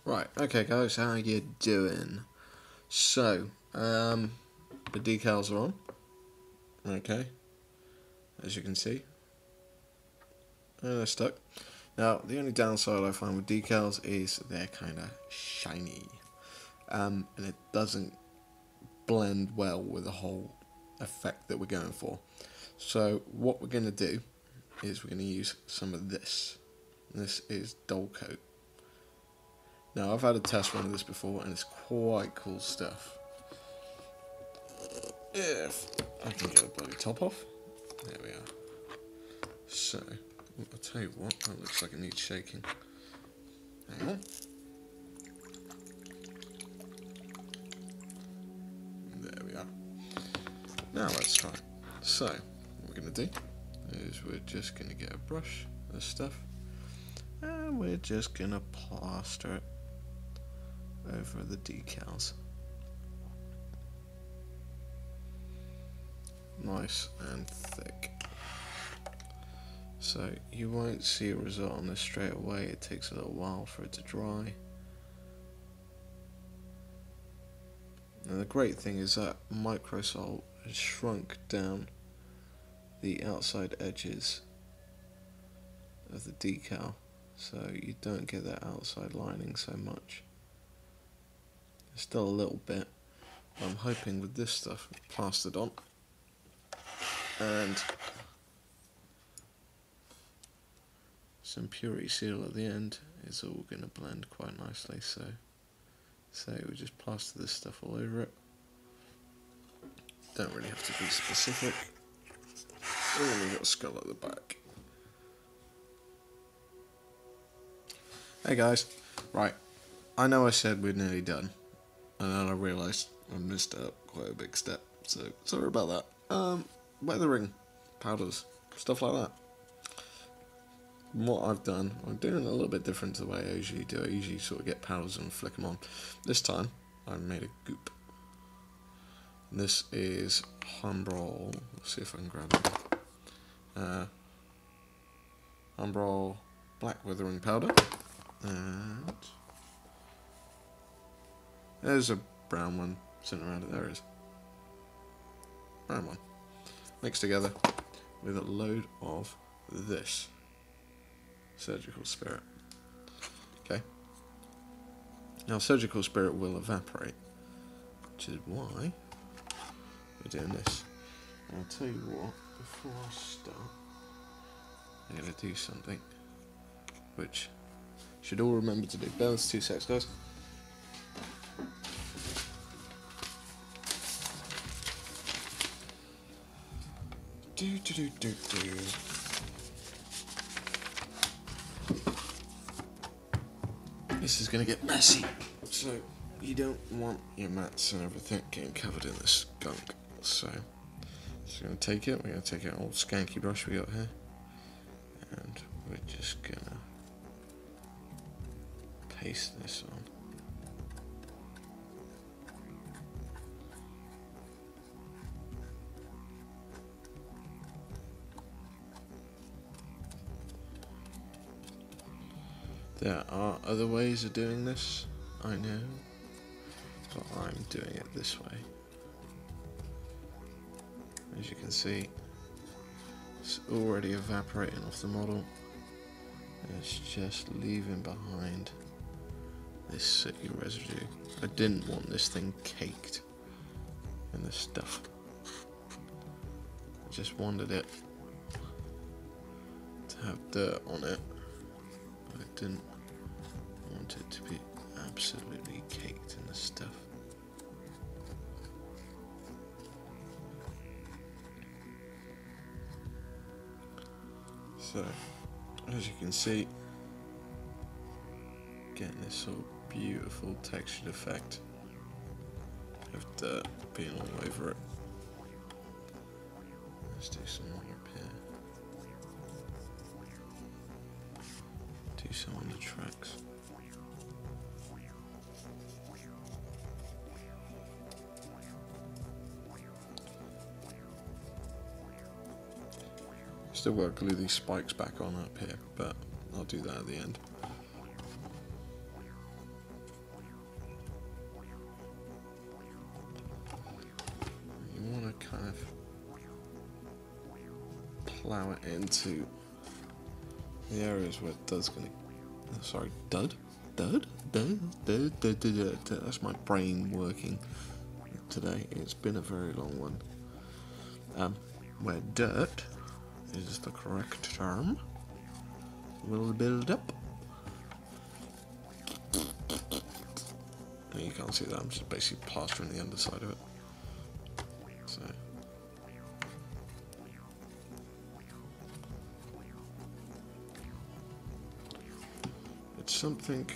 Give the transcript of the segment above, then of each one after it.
Right, okay guys, how you doing? So, the decals are on, okay, as you can see, and they're stuck. Now, the only downside I find with decals is they're kind of shiny, and it doesn't blend well with the whole effect that we're going for. So, what we're going to do is we're going to use some of this. This is Dull Coat. Now, I've had a test run of this before, and it's quite cool stuff. If I can get the bloody top off. There we are. So, I'll tell you what, that looks like it needs shaking. Hang on. There we are. Now let's try it. So, what we're going to do is we're just going to get a brush of this stuff, and we're just going to plaster it over the decals. Nice and thick. So you won't see a result on this straight away, it takes a little while for it to dry. And the great thing is that microsol has shrunk down the outside edges of the decal, so you don't get that outside lining so much. There's still a little bit. I'm hoping with this stuff plastered on and some purity seal at the end, it's all going to blend quite nicely. So we just plaster this stuff all over it. Don't really have to be specific. And then we've got a skull at the back. Hey guys, right, I know I said we're nearly done, and then I realised I missed out quite a big step, so sorry about that. Weathering powders, stuff like that. What I've done, I'm doing it a little bit different to the way I usually do. I usually sort of get powders and flick them on. This time, I made a goop. This is Humbrol. Let's see if I can grab it. Humbrol black weathering powder. And there's a brown one sitting around it. There it is. Brown one. Mixed together with a load of this surgical spirit. Okay. Now surgical spirit will evaporate, which is why we're doing this. And I'll tell you what, before I start, I'm going to do something which you should all remember to do. Bear with us 2 seconds, guys. This is going to get messy, so you don't want your mats and everything getting covered in this gunk. So, just going to take it. We're going to take our old skanky brush we got here, and we're just going to paste this on. There are other ways of doing this, I know, but I'm doing it this way. As you can see, it's already evaporating off the model. It's just leaving behind this sooty residue. I didn't want this thing caked in the stuff. I just wanted it to have dirt on it. I didn't want it to be absolutely caked in the stuff. So, as you can see, getting this sort of beautiful textured effect of dirt being all over it. Let's do some more up here. Do some on the tracks. Still got to glue these spikes back on up here, but I'll do that at the end. kind of plow it into the areas where it does gonna. Sorry, dud. That's my brain working today. It's been a very long one. Where dirt is the correct term. We'll build up. You can't see that, I'm just basically plastering the underside of it. So. It's something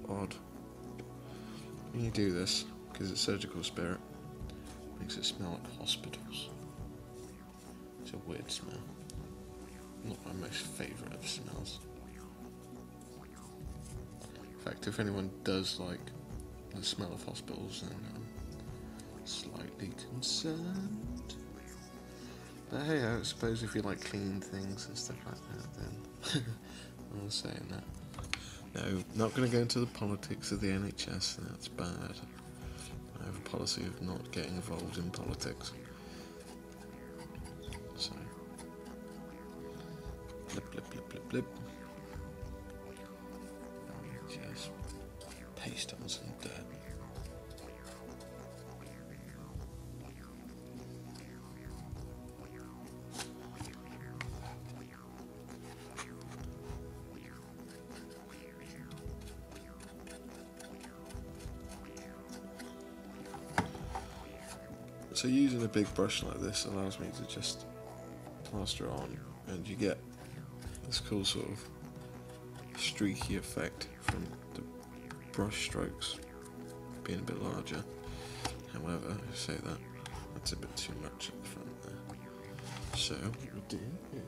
odd when you do this, because it's surgical spirit. It makes it smell like hospitals. It's a weird smell. Not my most favourite of smells. In fact, if anyone does like the smell of hospitals, then I'm slightly concerned. But hey, I suppose if you like clean things and stuff like that, then I was saying that. No, not going to go into the politics of the NHS, that's bad. I have a policy of not getting involved in politics. So, blip, blip, blip, blip, blip. Just paste on some dirt. So using a big brush like this allows me to just plaster on, and you get this cool sort of streaky effect from the brush strokes being a bit larger. However, I say that's a bit too much at the front there. So what we do is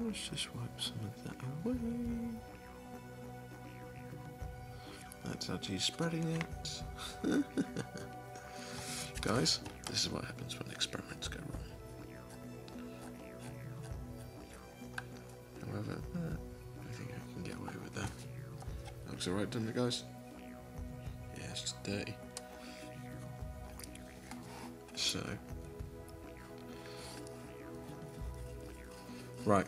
let's just wipe some of that away. That's actually spreading it. Guys, this is what happens when experiments go wrong. However, I think I can get away with that. Looks alright, doesn't it, guys? Yeah, it's just dirty. So. Right,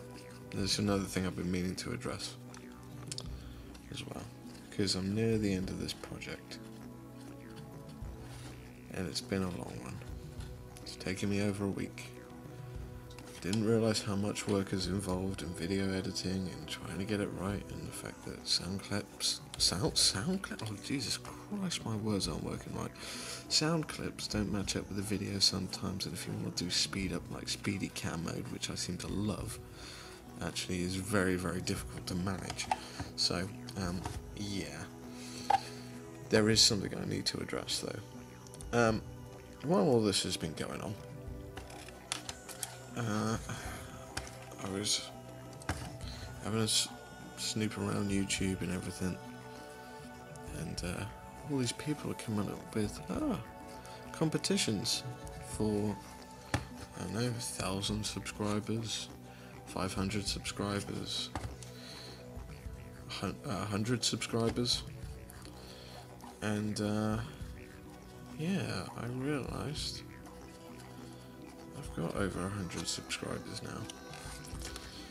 there's another thing I've been meaning to address as well. Because I'm near the end of this project, and it's been a long one. It's taken me over a week. Didn't realise how much work is involved in video editing and trying to get it right, and the fact that sound clips, oh Jesus Christ, my words aren't working right. Sound clips don't match up with the video sometimes, and if you want to do speed up like speedy cam mode, which I seem to love, actually is very, very difficult to manage. So, yeah. There is something I need to address though. While all this has been going on, I was having a snoop around YouTube and everything, and all these people are coming up with competitions for, I don't know, 1,000 subscribers, 500 subscribers, 100 subscribers, and yeah, I realised I've got over 100 subscribers now.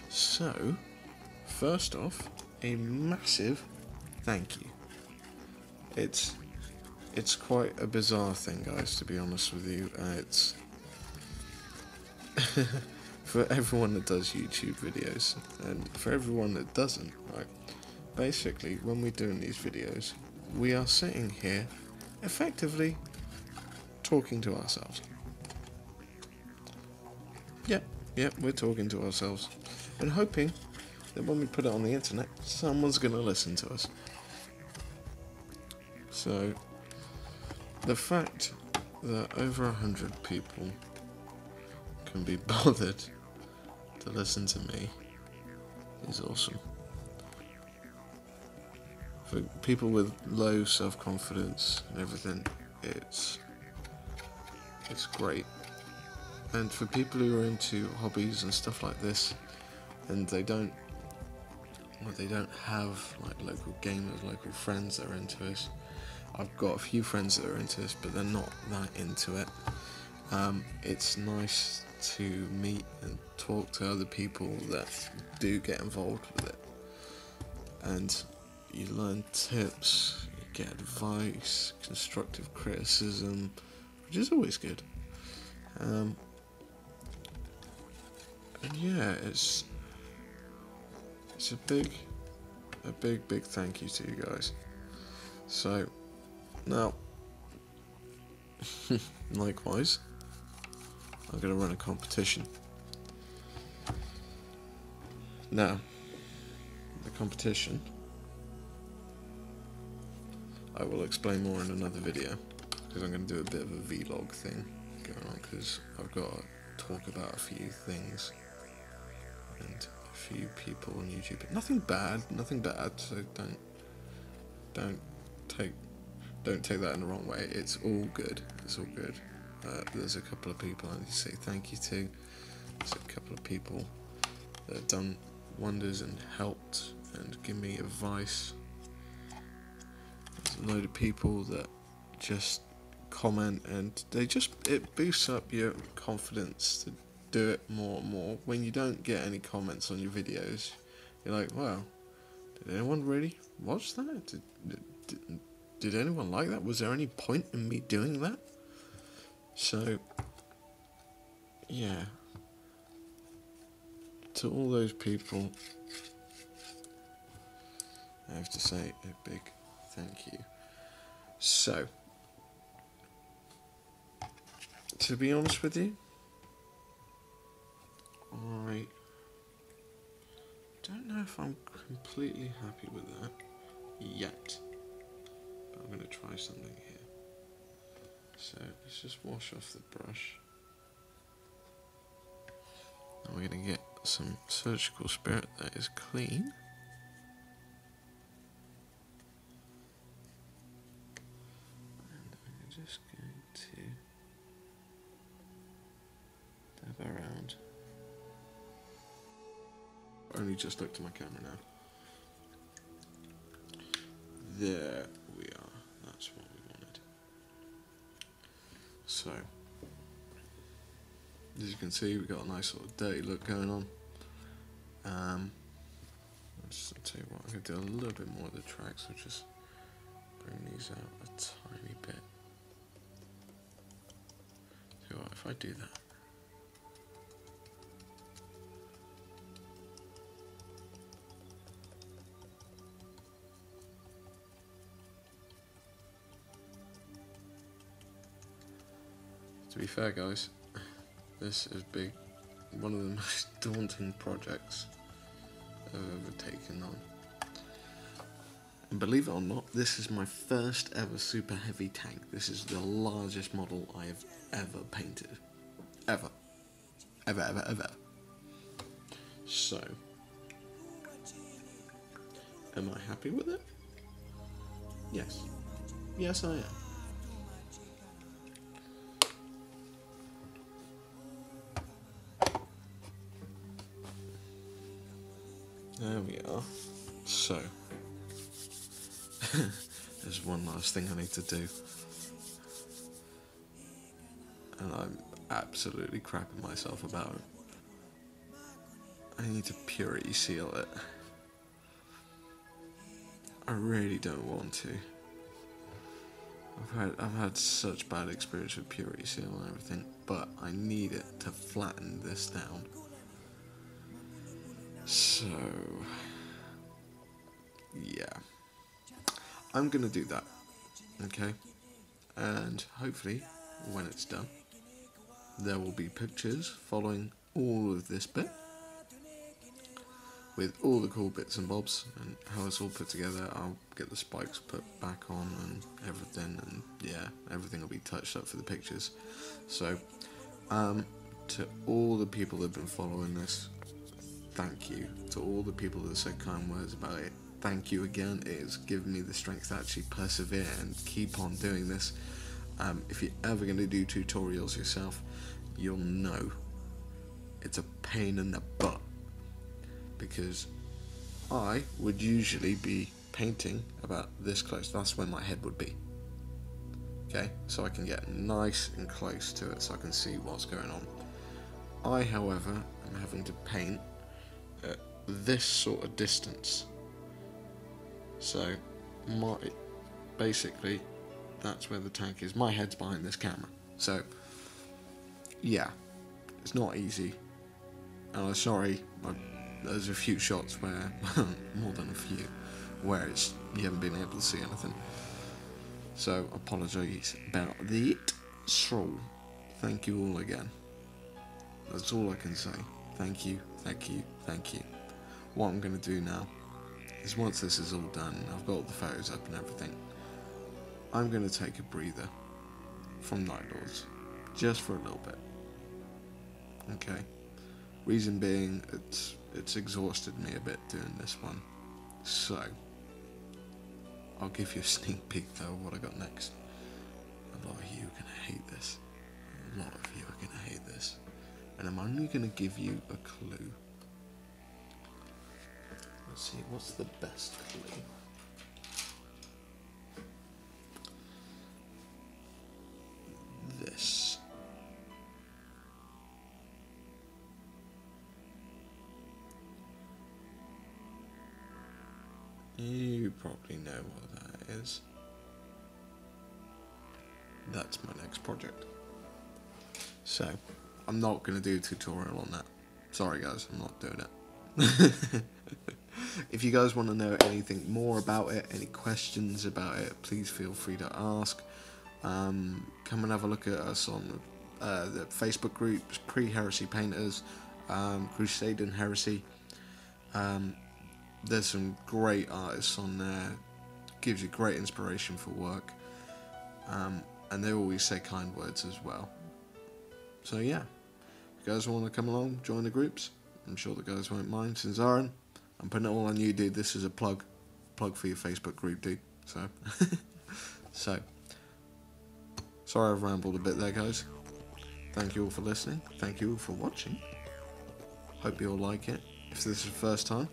So, first off, a massive thank you. It's quite a bizarre thing, guys, to be honest with you. It's for everyone that does YouTube videos, and for everyone that doesn't, right? Basically, when we're doing these videos, we are sitting here, effectively, talking to ourselves. Yep, we're talking to ourselves, and hoping that when we put it on the internet, someone's going to listen to us. So, the fact that over 100 people can be bothered to listen to me is awesome. For people with low self-confidence and everything, it's great. And for people who are into hobbies and stuff like this, and they don't have like local gamers, local friends that are into us, I've got a few friends that are into this, but they're not that into it. It's nice to meet and talk to other people that do get involved with it, and you learn tips, you get advice, constructive criticism, which is always good. And yeah, it's a big thank you to you guys. So now, likewise, I'm going to run a competition. Now, the competition, I will explain more in another video, because I'm going to do a bit of a vlog thing going on, because I've got to talk about a few things and a few people on YouTube. Nothing bad, so don't take that in the wrong way. It's all good. There's a couple of people I need to say thank you to. There's a couple of people that have done wonders and helped and give me advice. There's a load of people that just comment, and it boosts up your confidence to do it more and more. When you don't get any comments on your videos, you're like, wow, did anyone really watch that? Did anyone like that? Was there any point in me doing that? So, yeah, to all those people, I have to say a big thank you. So, to be honest with you, I don't know if I'm completely happy with that yet, but I'm going to try something here. So let's just wash off the brush. And we're going to get some surgical spirit that is clean. And I'm just going to dab around. Only just looked at my camera now. There we are. That's what we wanted. So, as you can see, we've got a nice sort of dirty look going on. I'll tell you what, I'm going to do a little bit more of the tracks. I'll just bring these out a tiny bit. So what, if I do that. To be fair, guys, this has been one of the most daunting projects I've ever taken on. And believe it or not, this is my first ever super heavy tank. This is the largest model I have ever painted. Ever. Ever. So, am I happy with it? Yes. Yes, I am. There we are. So, there's one last thing I need to do. And I'm absolutely crapping myself about it. I need to purity seal it. I really don't want to. I've had such bad experience with purity seal and everything, but I need it to flatten this down. So, yeah, I'm gonna do that, okay, and hopefully when it's done there will be pictures following all of this bit with all the cool bits and bobs and how it's all put together. I'll get the spikes put back on and everything, and yeah, everything will be touched up for the pictures. So to all the people that have been following this, thank you. To all the people that said kind words about it, thank you again. It has given me the strength to actually persevere and keep on doing this. If you're ever going to do tutorials yourself, you'll know it's a pain in the butt, because I would usually be painting about this close. That's where my head would be. Okay, so I can get nice and close to it so I can see what's going on. I, however, am having to paint at this sort of distance. So, basically, that's where the tank is. My head's behind this camera. So, yeah, it's not easy. And I'm sorry, there's a few shots where, more than a few, where you haven't been able to see anything. So, apologies about that. So, thank you all again. That's all I can say. Thank you, thank you, thank you. What I'm going to do now is, once this is all done, I've got all the photos up and everything, I'm going to take a breather from Night Lords, just for a little bit. Okay? Reason being, it's exhausted me a bit doing this one. So, I'll give you a sneak peek though of what I got next. A lot of you are going to hate this. A lot of you are going to hate this. And I'm only going to give you a clue. Let's see, what's the best clue? This. You probably know what that is. That's my next project. So, I'm not going to do a tutorial on that. Sorry guys, I'm not doing it. If you guys want to know anything more about it, any questions about it, please feel free to ask. Come and have a look at us on the Facebook groups, Pre-Heresy Painters, Crusade and Heresy. There's some great artists on there, gives you great inspiration for work, and they always say kind words as well. So yeah, if you guys want to come along, join the groups, I'm sure the guys won't mind. Since Aaron, I'm putting it all on you, dude. This is a plug for your Facebook group, dude. So, sorry I've rambled a bit there, guys. Thank you all for listening. Thank you all for watching. Hope you all like it. If this is the first time,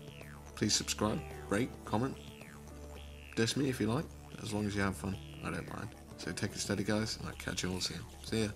please subscribe, rate, comment, diss me if you like, as long as you have fun. I don't mind. So take it steady, guys, and I'll catch you all soon. See ya.